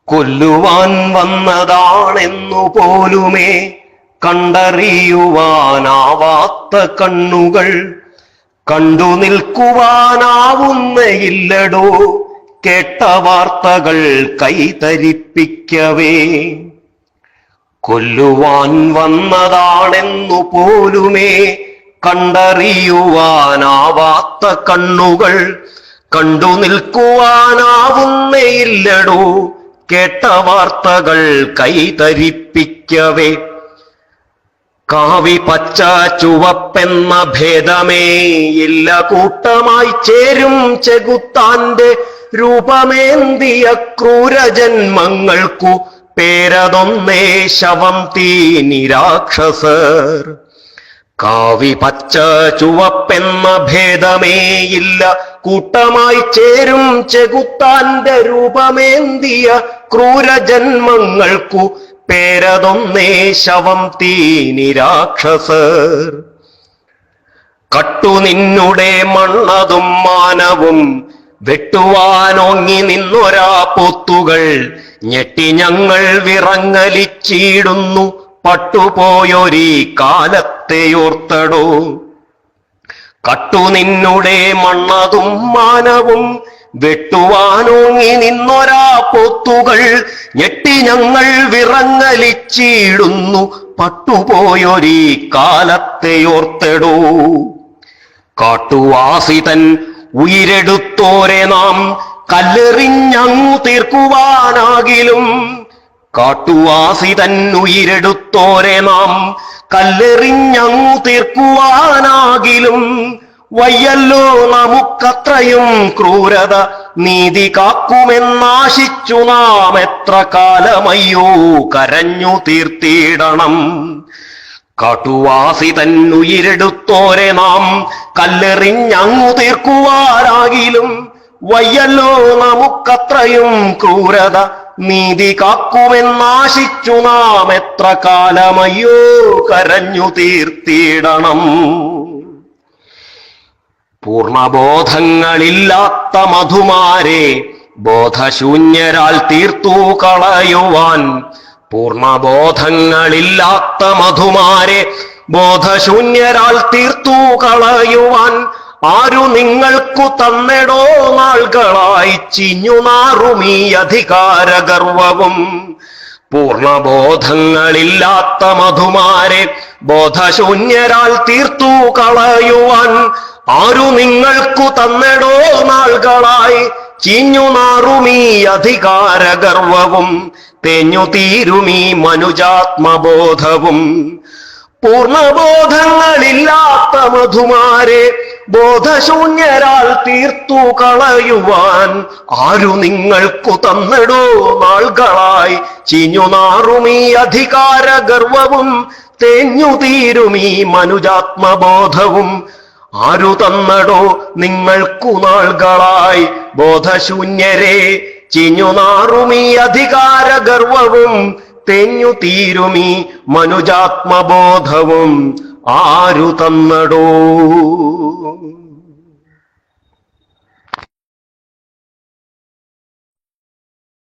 കൊല്ലുവാൻ വന്നതാണെന്നു പോലുമേ കണ്ടറിയുവാനാവാത്ത കണ്ണുകൾ കണ്ടു നിൽക്കുവാനാവുന്നയില്ലടോ കേട്ട വാർത്തകൾ കൈതരിപ്പിക്കവേ. കൊല്ലുവാൻ വന്നതാണെന്നു പോലുമേ കണ്ടറിയുവാനാവാത്ത കണ്ണുകൾ കണ്ടു നിൽക്കുവാനാവുന്നയില്ലടോ കേട്ട വാർത്തകൾ കൈതരിപ്പിക്കവേ. കാവി പച്ച ചുവപ്പെന്ന ഭേദമേ ഇല്ല, കൂട്ടമായി ചേരും ചെകുത്താന്റെ രൂപമേന്തിയ ക്രൂരജന്മങ്ങൾക്കു പേരതൊന്നേ ശവം തീ നിരാക്ഷസർ. കാവി പച്ച ചുവപ്പെന്ന ഭേദമേയില്ല, കൂട്ടമായി ചേരും ചെകുത്താന്റെ രൂപമേന്തിയ ക്രൂരജന്മങ്ങൾക്കു പേരതൊന്നേ ശവം തീ നിരാക്ഷസർ. കട്ടു നിന്നുടെ മണ്ണതും മാനവും വെട്ടുവാനോങ്ങി നിന്നൊരാ പൊത്തുകൾ ഞെട്ടി ഞങ്ങൾ വിറങ്ങലിച്ചിടുന്നു പട്ടുപോയൊരീ കാലത്തെയോർത്തടോ. കട്ടു നിന്നുടെ മണ്ണതും മാനവും വെട്ടുവാനോങ്ങി നിന്നൊരാ പൊത്തുകൾ ഞെട്ടി ഞങ്ങൾ വിറങ്ങലിച്ചിടുന്നു പട്ടുപോയൊരീ കാലത്തെയോർത്തടോ. കാട്ടുവാസിതൻ ഉയിരെടുത്തോരെ നാം കല്ലെറിഞ്ഞങ്ങു തീർക്കുവാനാകിലും, കാട്ടുവാസിതൻ ഉയിരെടുത്തോരെ നാം കല്ലെറിഞ്ഞങ്ങു തീർക്കുവാനാകിലും, വയ്യല്ലോ നമുക്കത്രയും ക്രൂരത നീതി കാക്കുമെന്നാശിച്ചു നാം എത്ര കാലമയ്യോ കരഞ്ഞു തീർത്തിടണം. കാട്ടുവാസിതൻ ഉയിരെടുത്തോരെ നാം കല്ലെറിഞ്ഞങ്ങു തീർക്കുവാനാകിലും, വയ്യല്ലോ നമുക്കത്രയും ക്രൂരത നീതി കാക്കുമെന്നാശിച്ചു നാം എത്ര കാലമയ്യോ കരഞ്ഞു തീർത്തിടണം. പൂർണ്ണബോധങ്ങളില്ലാത്ത മധുമാരെ ബോധശൂന്യരാൽ തീർത്തു കളയുവാൻ, പൂർണ്ണബോധങ്ങളില്ലാത്ത മധുമാരെ ബോധശൂന്യരാൽ തീർത്തു കളയുവാൻ ആരു നിങ്ങൾക്കു തന്നെടോ നാളുകളായി ചിഞ്ഞുനാറുമീ അധികാരഗർവവും. പൂർണ്ണബോധങ്ങളില്ലാത്ത മധുമാരെ ബോധശൂന്യരാൽ തീർത്തു കളയുവാൻ ആരു നിങ്ങൾക്കു തന്നെടോ നാളുകളായി ചീഞ്ഞുനാറുമീ അധികാരഗർവവും തേഞ്ഞു തീരുമീ മനുജാത്മബോധവും. പൂർണ്ണബോധങ്ങളില്ലാത്ത മധുമാരെ ബോധശൂന്യരാൽ തീർത്തു കളയുവാൻ ആരു നിങ്ങൾക്കു തന്നെടോ നാളുകളായി ചീഞ്ഞുനാറുമീ അധികാരഗർവവും തേഞ്ഞു തീരുമീ മനുജാത്മബോധവും. ആരു തന്നടോ നിങ്ങൾക്കു നാളുകളായി ബോധശൂന്യരെ ചീഞ്ഞുനാറുമീ അധികാരഗർവവും തേഞ്ഞു തീരുമീ മനുജാത്മബോധവും ആരു തന്നടോ.